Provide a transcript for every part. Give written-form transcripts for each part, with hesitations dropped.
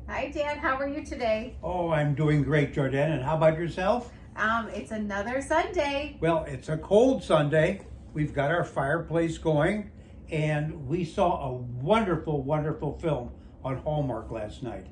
Hi, Dan. How are you today? Oh, I'm doing great, Jordan. And how about yourself? It's another Sunday. Well, it's a cold Sunday. We've got our fireplace going, and we saw a wonderful, wonderful film on Hallmark last night.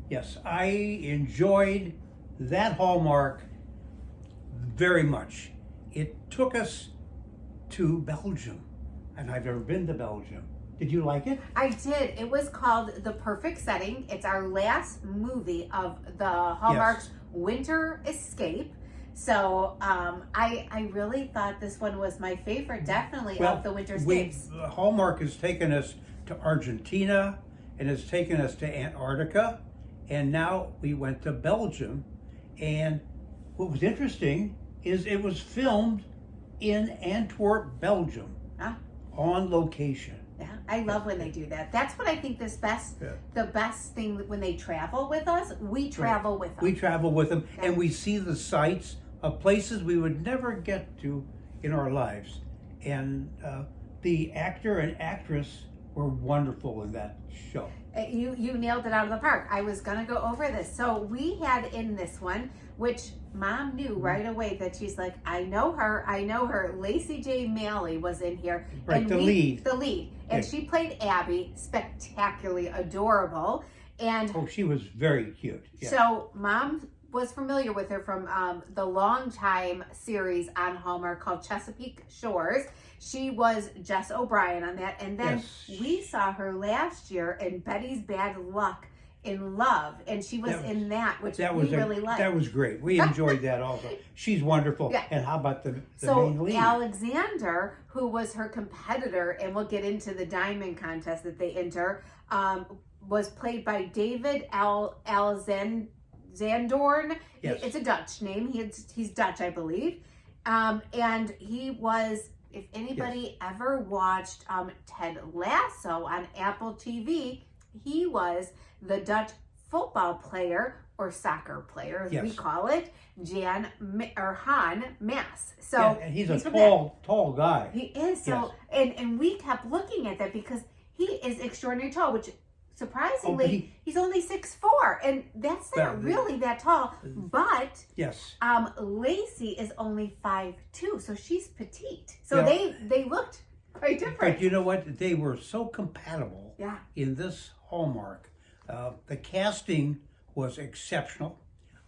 Yes, I enjoyed that Hallmark very much. It took us to Belgium, and I've never been to Belgium. Did you like it? I did. It was called The Perfect Setting. It's our last movie of the Hallmark's Winter Escape. So I really thought this one was my favorite, definitely, of the Winter Escapes. Hallmark has taken us to Argentina and has taken us to Antarctica, and now we went to Belgium. And what was interesting is it was filmed in Antwerp, Belgium, on location. Yeah, I love when they do that. That's what I think the best thing when they travel with us. We travel with them. We travel with them, and we see the sights of places we would never get to in our lives. And the actor and actress were wonderful in that show. You nailed it out of the park. I was gonna go over this. So we had in this one, which Mom knew right away that she's like, I know her. Lacey J. Malley was in here. Right, the lead. And she played Abby, spectacularly adorable. And she was very cute. Yeah. So Mom was familiar with her from the Longtime series on Hallmark called Chesapeake Shores. She was Jess O'Brien on that. And then we saw her last year in Betty's Bad Luck in Love. And she was in that, which we really liked. That was great. We enjoyed that also. She's wonderful. Yeah. And how about the main lead? Alexander, who was her competitor, and we'll get into the diamond contest that they enter, was played by David Alzandorn. Yes. It's a Dutch name. He's Dutch, I believe. And he was, if anybody ever watched Ted Lasso on Apple TV, he was the Dutch football player, or soccer player, as we call it, Han Maas. So and he's a tall guy. He is. So and we kept looking at that because he is extraordinarily tall, which surprisingly, he's only 6'4", and that's not really that tall. But Lacey is only 5'2", so she's petite. So they looked quite different. But you know what? They were so compatible in this Hallmark. The casting was exceptional.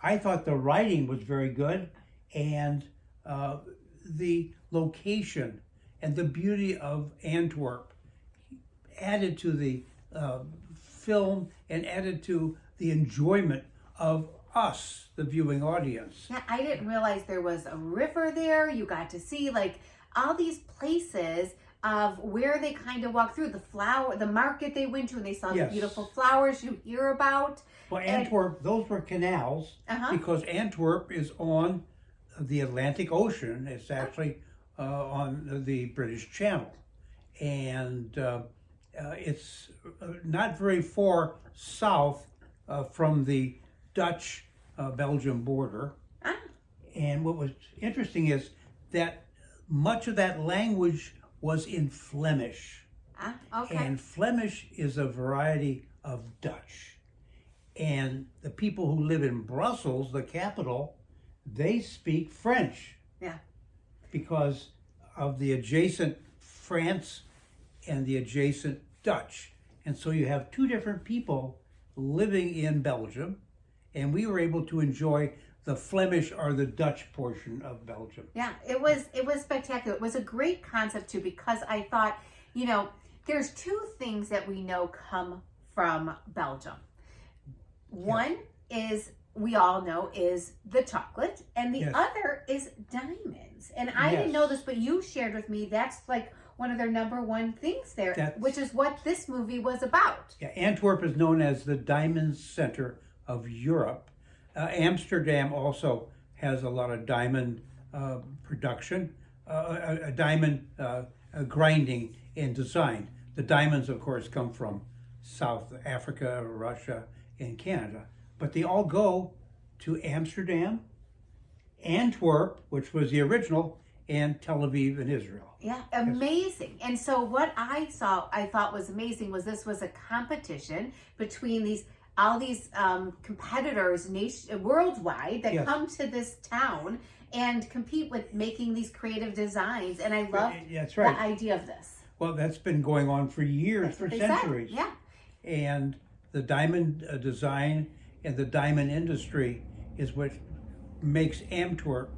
I thought the writing was very good, and the location and the beauty of Antwerp added to the film and added to the enjoyment of us, the viewing audience. Yeah, I didn't realize there was a river there. You got to see like all these places of where they kind of walked through the market they went to, and they saw the beautiful flowers you hear about. Well, Antwerp, those were canals because Antwerp is on the Atlantic Ocean. It's actually on the British Channel, and it's not very far south from the Dutch-Belgium border. And what was interesting is that much of that language was in Flemish. And Flemish is a variety of Dutch. And the people who live in Brussels, the capital, they speak French. Yeah. Because of the adjacent France and the adjacent Dutch. And so you have two different people living in Belgium, and we were able to enjoy the Flemish or the Dutch portion of Belgium. Yeah, it was spectacular. It was a great concept too, because I thought, there's two things that we know come from Belgium. One is, we all know, is the chocolate, and the other is diamonds. And I didn't know this, but you shared with me that's like one of their number one things there, which is what this movie was about. Yeah, Antwerp is known as the Diamond Center of Europe. Amsterdam also has a lot of diamond production, diamond grinding and design. The diamonds, of course, come from South Africa, Russia, and Canada. But they all go to Amsterdam, Antwerp, which was the original, and Tel Aviv in Israel. Yeah, amazing. And so what I thought was amazing was this was a competition between these all these competitors worldwide that Yes. come to this town and compete with making these creative designs. And I love That's right. the idea of this. Well, that's been going on for years, That's for what they centuries. said. Yeah. And the diamond design and the diamond industry is what makes Antwerp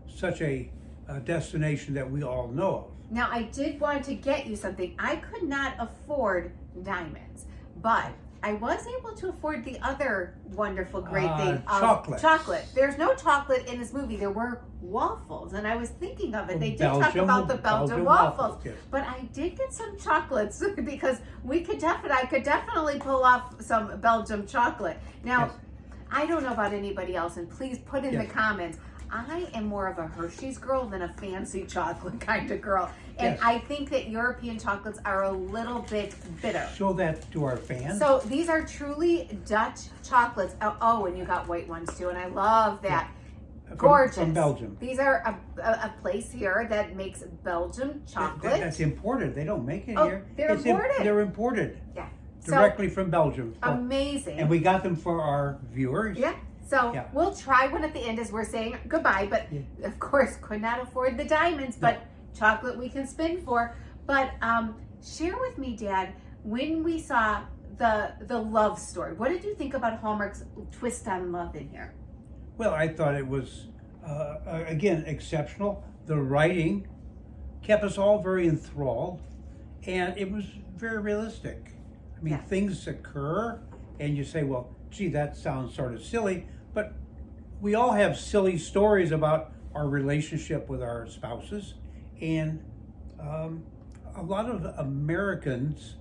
such a destination that we all know of. Now, I did want to get you something. I could not afford diamonds, but I was able to afford the other wonderful, great thing of chocolate. There's no chocolate in this movie. There were waffles, and I was thinking of it. They did talk about the Belgian waffles, yes. But I did get some chocolates because I could definitely pull off some Belgium chocolate. Now, Yes. I don't know about anybody else, and please put in Yes. the comments. I am more of a Hershey's girl than a fancy chocolate kind of girl. And Yes. I think that European chocolates are a little bit bitter. Show that to our fans. So these are truly Dutch chocolates. Oh, and you got white ones too, and I love that. Gorgeous. From Belgium. These are a place here that makes Belgian chocolate. That's imported. They don't make it Oh, here. they're imported? They're imported. Yeah. Directly from Belgium. Amazing. And we got them for our viewers. Yeah. So Yeah. we'll try one at the end as we're saying goodbye, but of course could not afford the diamonds, but chocolate we can spin for. But share with me, Dad, when we saw the love story, what did you think about Hallmark's twist on love in here? Well, I thought it was, again, exceptional. The writing kept us all very enthralled, and it was very realistic. I mean, things occur, and you say, well, gee, that sounds sort of silly, but we all have silly stories about our relationship with our spouses, and a lot of Americans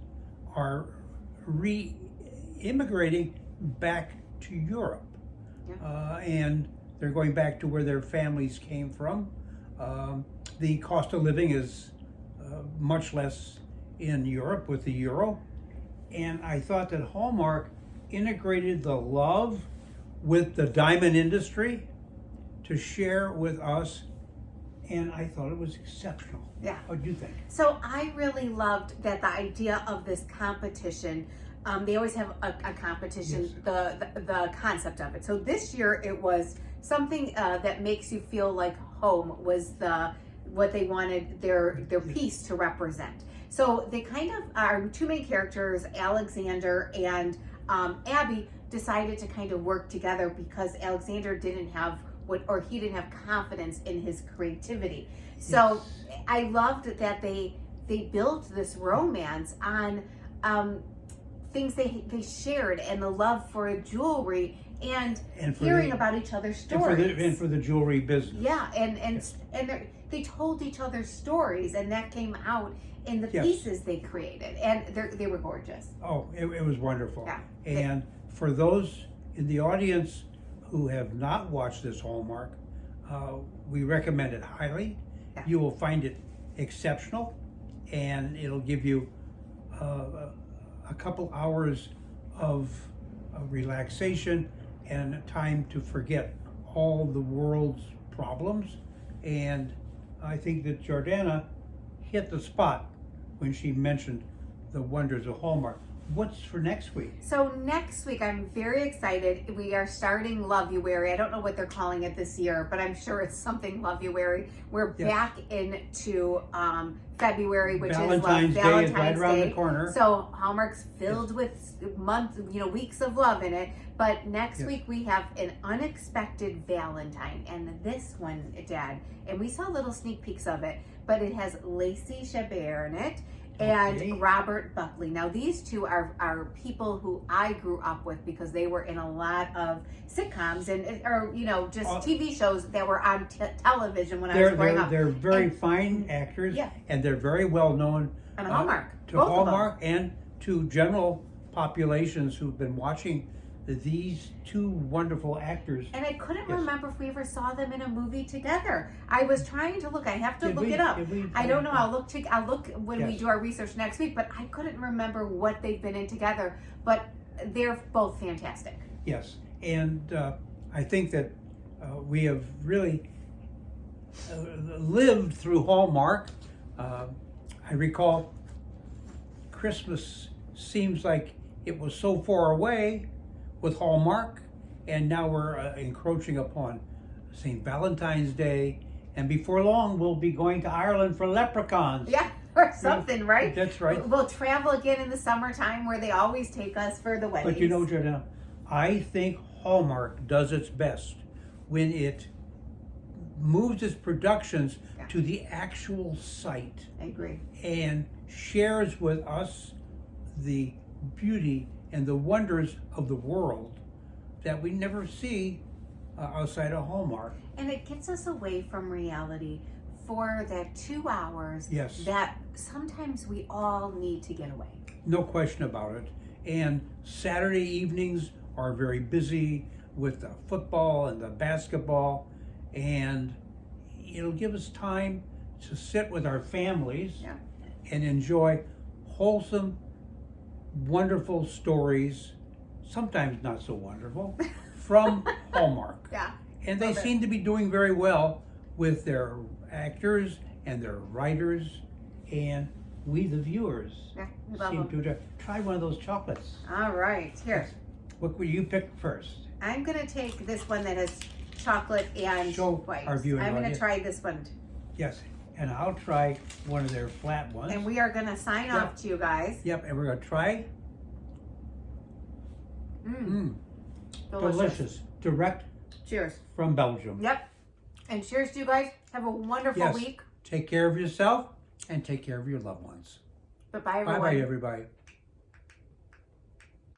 are re-immigrating back to Europe. And they're going back to where their families came from. The cost of living is much less in Europe with the euro. And I thought that Hallmark integrated the love with the diamond industry to share with us. And I thought it was exceptional. Yeah. What do you think? So I really loved that the idea of this competition. They always have a competition, yes. the concept of it. So this year it was something that makes you feel like home was what they wanted their piece to represent. So they kind of our two main characters, Alexander and Abby, decided to kind of work together because Alexander didn't have he didn't have confidence in his creativity. So yes. I loved that they built this romance on things they shared and the love for jewelry and hearing about each other's stories. And for the jewelry business. Yeah, and they told each other stories, and that came out in the pieces they created, and they were gorgeous. Oh, it was wonderful. Yeah. And for those in the audience who have not watched this Hallmark, we recommend it highly. Yeah. You will find it exceptional, and it'll give you a couple hours of relaxation and time to forget all the world's problems. And I think that Jordana hit the spot when she mentioned the wonders of Hallmark. What's for next week? So next week, I'm very excited. We are starting Love-uary. I don't know what they're calling it this year, but I'm sure it's something Love-uary. We're back into February, which Valentine's is Day is right around the corner. So Hallmark's filled with weeks of love in it. But next week we have an unexpected Valentine, and this one, Dad, and we saw little sneak peeks of it, but it has Lacey Chabert in it. And Robert Buckley. Now, these two are people who I grew up with because they were in a lot of sitcoms or just TV shows that were on television when I was growing up. They're very fine actors, and they're very well known on Hallmark. To Hallmark and to general populations who've been watching these two wonderful actors. And I couldn't remember if we ever saw them in a movie together. I was trying to look. I have to look it up. I don't know. I'll look when we do our research next week, but I couldn't remember what they've been in together. But they're both fantastic. Yes. And I think that we have really lived through Hallmark. I recall Christmas seems like it was so far away with Hallmark, and now we're encroaching upon St. Valentine's Day, and before long we'll be going to Ireland for leprechauns. Yeah, or something, right? That's right. We'll travel again in the summertime where they always take us for the weddings. But you know, Jenna, I think Hallmark does its best when it moves its productions to the actual site. I agree. And shares with us the beauty and the wonders of the world that we never see outside of Hallmark. And it gets us away from reality for that 2 hours that sometimes we all need to get away. No question about it. And Saturday evenings are very busy with the football and the basketball, and it'll give us time to sit with our families and enjoy wholesome, wonderful stories, sometimes not so wonderful, from Hallmark. And they seem to be doing very well with their actors and their writers, and we, the viewers, seem to try one of those chocolates. All right, here. What will you pick first? I'm going to take this one that has chocolate and white. Our viewing I'm going to try this one. Yes, and I'll try one of their flat ones. And we are going to sign off to you guys. Yep, and we're going to try. Delicious. Direct. Cheers. From Belgium. Yep. And cheers to you guys. Have a wonderful week. Take care of yourself and take care of your loved ones. Bye-bye, everyone. Bye-bye, everybody.